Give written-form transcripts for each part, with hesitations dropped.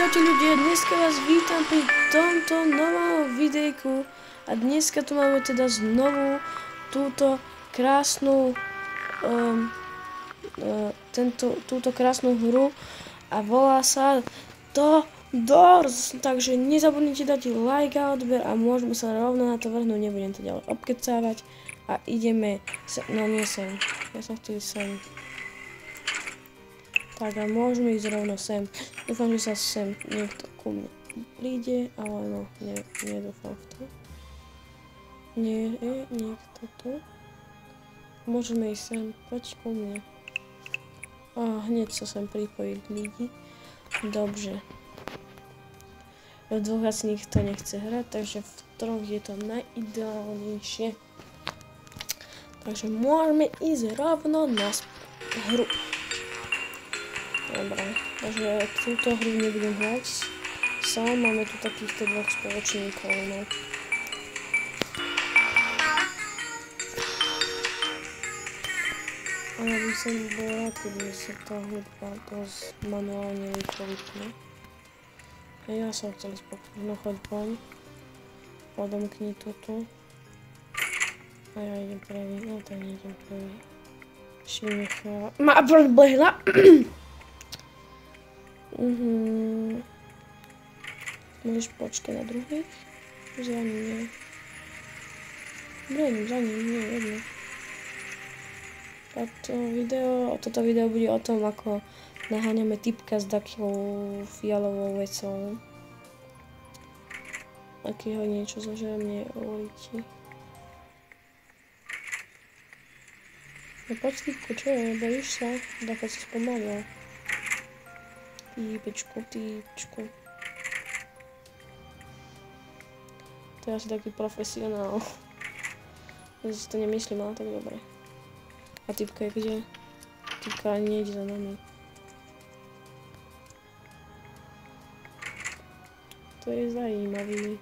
Čaute ľudia, dneska vás vítam pri tomto novom videjku a dneska tu máme teda znovu túto krásnu túto krásnu hru a volá sa The Doors, takže nezabudnite dať like a odber a môžeme sa rovno na to vrhnúť, nebudem to ďalej obkecávať a ideme sem, no nie sem, ja som chcel ísť sem. Tak a môžeme ísť rovno sem. Dúfam, že sa sem niekto ku mne príde, ale no, nedúfam v to. Nie je niekto tu. Môžeme ísť sem, poď ku mne. A hneď sa sem pripojiť lidi. Dobře. V dvoch asi nikto nechce hrať, takže v troch je to najideálnejšie. Takže môžeme ísť rovno na hru. Dobre, takže túto hru nebudem hrať sám, máme tu takýchto dvoch spoločníkov, no. Ale by som bol rád, keby sa tá hudba dosť manuálne vypne. A ja som chcel spokojne, no choď poň. Odomkni toto. A ja idem prvý, no tak nejdem prvý. Šimicha. Ma blehla. Môžeš počkať na druhých? Za ním nie. Blin, za ním nie, jedno. A toto video bude o tom, ako naháňame typka s takou fialovou vecou. Aký ho niečo zožere mne ulici. No poď typku, čo je? Bojíš sa? Dakať si spomalil. Týpečku. To je asi taký profesionál. Ja si to nemyslím, ale tak dobre. A typka je kde? Typka ani nejde za nami. To je zajímavý.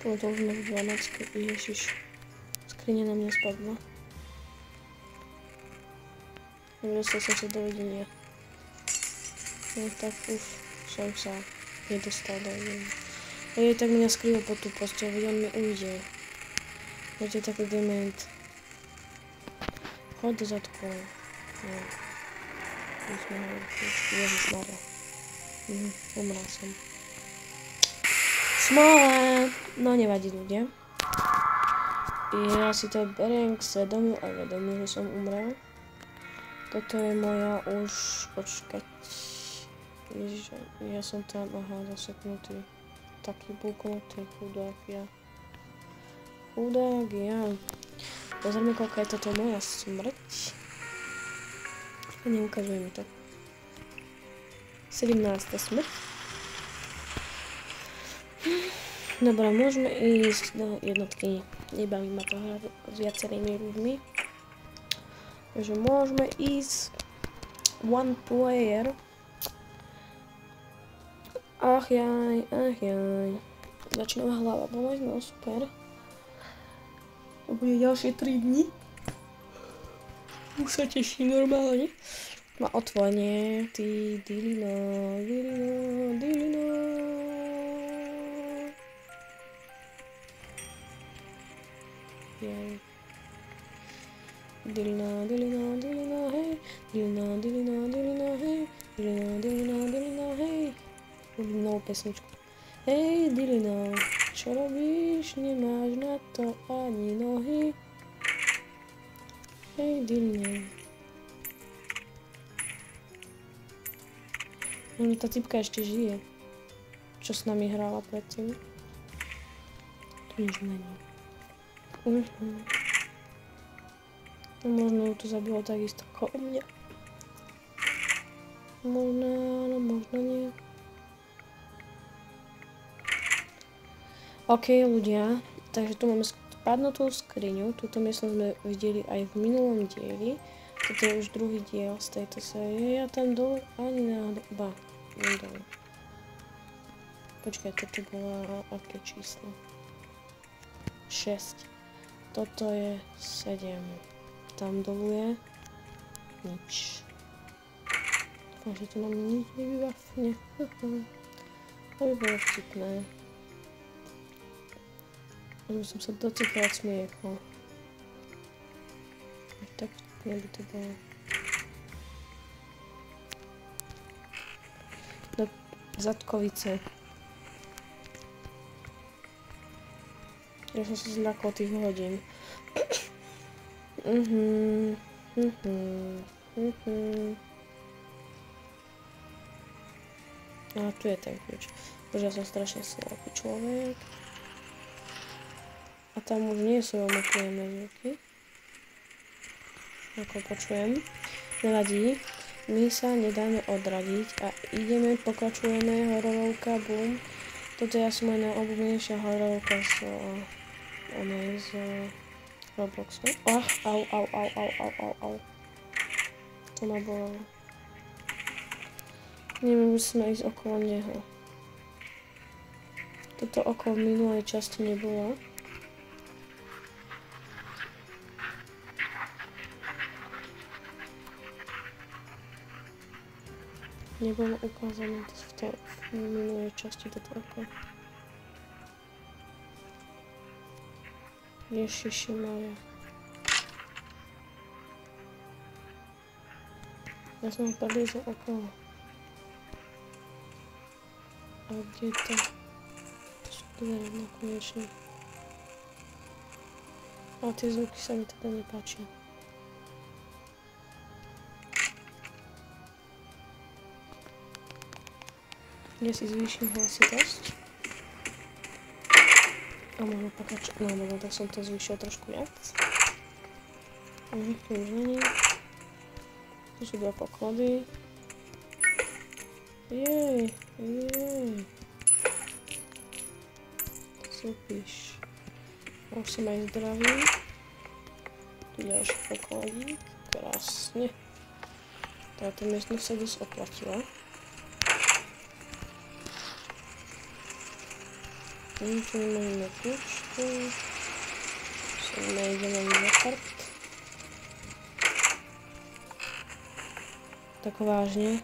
To už sme v 12. Ježiš. Skriňa na mňa spadla. Dostal som sa do vedenia. No tak už som sa nedostal do vedenia. Jej, tak mňa skrýval pod tú posteľ, veď on mi ujde. Veď je taký dement. Choď do zadkov. No. Ježišmarja. Umrel som. Smola! No nevadí ľudia. Ja si to beriem k svedomu a vedomu, že som umrel. Toto je moja už... Počkať... Ježiš, ja som tam, aha, zaseknutý. Taký buknutý, chudák ja. Chudák ja. Pozrime, koľka je toto moja smrť. A neukazuje mi to. 17. smrť. Dobre, môžeme ísť do jednotky. Nebaví ma to hrať s viacerými ľuďmi. Takže môžeme ísť one player. Ach jaj. Začína ma hlava boleť, no super. To bude ďalšie 3 dni. Už sa teším normálne. Na otvorenie. Ty dilino. Jej. Dilina, hej. Dilina, hej. Dilina, hej. Budem novú pesničku. Hej, Dilina, čo robíš? Nemáš na to ani nohy. Hej, Dilina. Tá typka ešte žije. Čo s nami hrála predtým. Tu nič není. No možno ju to zabilo takisto ako mňa. Možno áno, možno nie. OK ľudia, takže tu máme spadnutú skriňu. Túto miestnosť sme videli aj v minulom dieli. Toto je už druhý diel z tejto série. Ja tam dole ani náhodou... Ba, nie dole. Počkaj, toto bolo aké číslo? 6. Toto je 7. Tam dolu je nič. Dúfam, že to nám nič nevybafne. To by bolo vtipné. Že by som sa docikala od smiechu. Tak vtipné by to bolo. Do Zadkovice. Ja som sa zľakol tých hodín. A tu je ten kľúč. Bože, ja som strašne slepý človek. A tam už nie sú veľmi príjemné zvuky. Ako počujem. Nevadí. My sa nedáme odradiť a ideme, pokračujeme, hororovka, boom. Toto je asi moja najobľúbenejšia hororovka z Robloxu. Au. To ma bolelo. Neviem, musíme ísť okolo neho. Toto okolo v minulej časti nebolo. Nebolo ukázané v minulej časti toto oko. Ježiši Maria. Ja som ho prelízol okolo. A kde je to? To sú dvere nakonečne. Ale tie zvuky sa mi teda nepáčia. Ja si zvýšim hlasitosť. A možno pokračujem. No, možno tak som to zvýšil trošku viac. Tu už není. Tu sú dva poklady. Jej. Súpiš. Už som aj zdravý. Tu ďalší pokladík. Krásne. Táto miestnosť sa dosť oplatila. Tu nemáme kľúčku. Som nejdeme na kart. Tak vážne.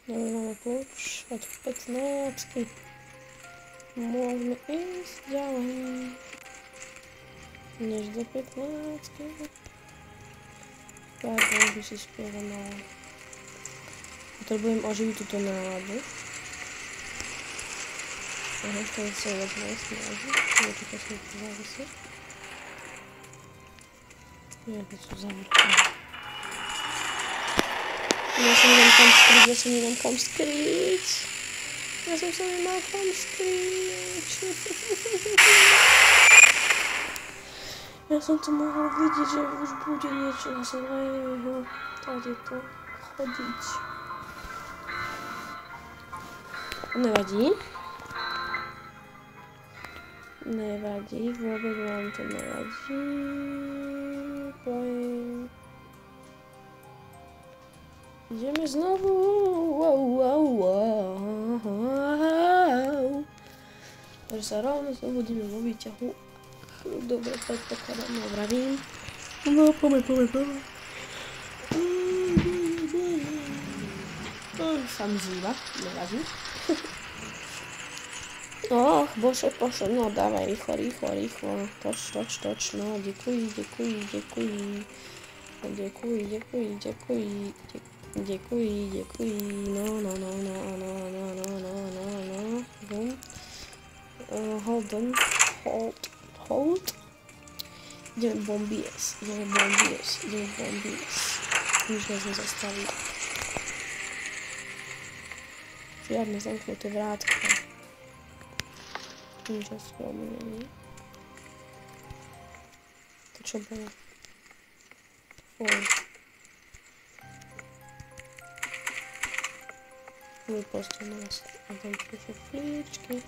Máme kľúč od 15. Môžeme ísť ďalej. Než do 15. Pardon, že si spievam, ale potrebujem oživiť túto náladu. Aha, to je celé vlastne náladu. Určite som to závisí. Ja to sú zavrchané. Ja som nemal kam skryť. Ja som sa nemal kam skryť. Ja som to mohol vidieť, že už bude niečo zlého. Tady to chodiť. Nevadí. Nevadí, vôbec vám to nevadí. Ideme znovu. Takže sa rovno znovu budeme vo výťahu. Dobre, predpokladám, vravím. No, poďme. Sa mi zýva, nevadí. Och, bože, no dávaj, rýchlo. Toč, no, děkuji. No, boom. Hold. Ideme bombies. Nič nás nezastaví. Žiadne zamknuté vrátka. Nič asi veľmi není. To čo bolo? Vypustil nás a tam prišli flíčky.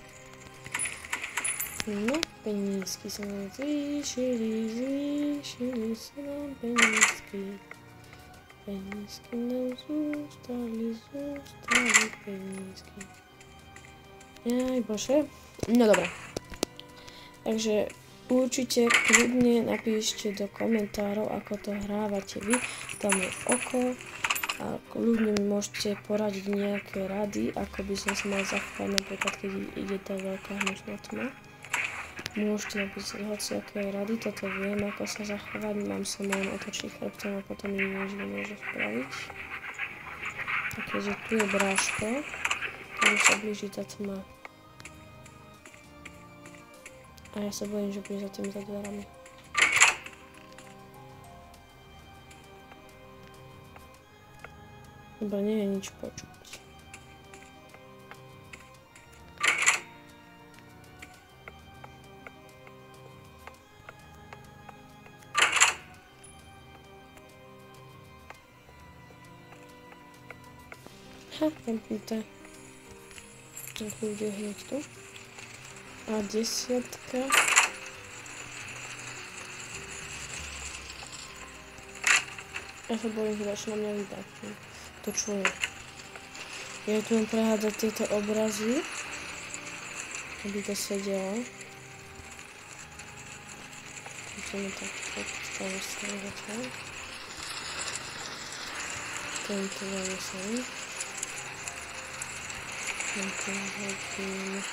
No, penízky sa nám zvýšili sa nám penízky. Penízky nám zostali penízky. Jaj, bože. No dobré. Takže určite kľudne napíšte do komentárov, ako to hrávate vy. Tam je oko. A kľudne mi môžete poradiť nejaké rady, ako by som sa mal zachovať, napríklad keď ide tá veľká hnučná tma. Môžete napísať hociaké rady, toto viem, ako sa zachovať. Mám sa len otočiť chrbtom a potom nič nemôže spraviť. A keďže tu je bráško, tak už sa blíži tá tma. A ja sa bojím, že bude za týmito dverami. Lebo nie je nič počuť. Zamknuté. Tak bude hneď tu. A 10. Ja sa bojím, že začne na mňa vydať. To čujem. Ja tu len prehádzať tieto obrazy, aby to sedelo. Chceme tak stále zatiaľ. Tento dáme sem. Tento hodím.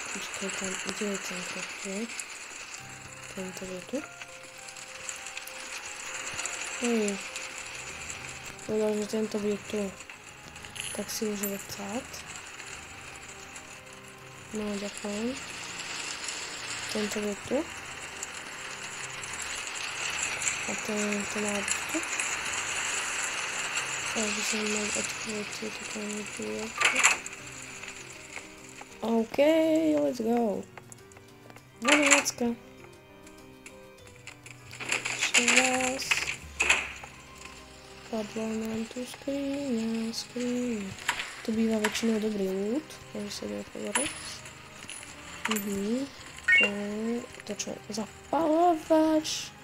Počkaj tam, kde je ten krokviek? Tento je tu. Povedal, že tento bude tu. Tak si už vecať. No, ďakujem. Tento bude tu. A tento má byť tu. Takže som mal odkryť tieto kanity. OK, let's go. 12. Ešte raz. Padla nám tu skriňa. Tu býva väčšinou dobrý loot, takže sa dá pozerať. To čo je? Zapalovač.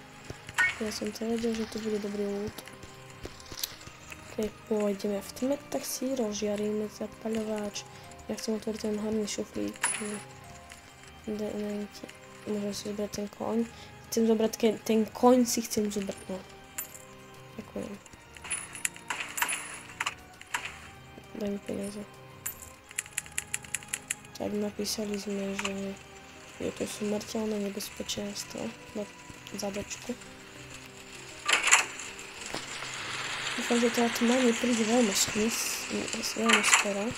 Ja som to vedel, že tu bude dobrý loot. Keď pôjdeme v tme, tak si rozžiaríme zapaľovač. Ja chcem otvoriť ten horný šuflík. Môžem si zobrať ten koň. Chcem zobrať ten koň, si chcem zobrať. No. Ďakujem. Daj mi peniaze. Tak napísali sme, že je to smrteľné nebezpečenstvo na zadačku. Dúfam, že tá tma nepríde veľmi skoro.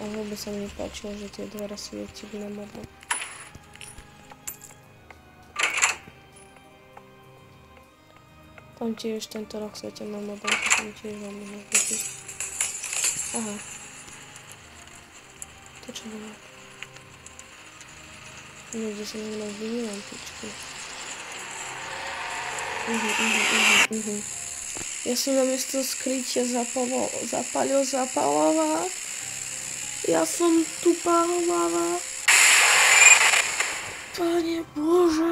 A vôbec sa mi nepáčilo, že tie dvere svietili na modlo. Tam tiež tento rok svietil na modlo, to som tiež veľmi nevidí. Aha. To čo bolo? Niekde sa nemôžem vidieť lampičky. Ja som namiesto skrytia zapaľovač. Ja som tu pálovava. Pane Bože.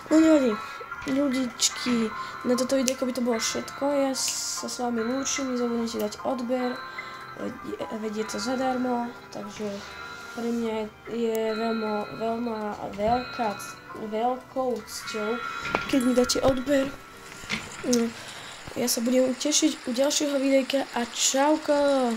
No nevadí. Ľudičky, na toto videjko by to bolo všetko. Ja sa s vami lúčim, nezabudnite dať odber. Veď je to zadarmo, takže pre mňa je veľkou cťou, keď mi dáte odber. Ja sa budem tešiť u ďalšieho videjka a čauko!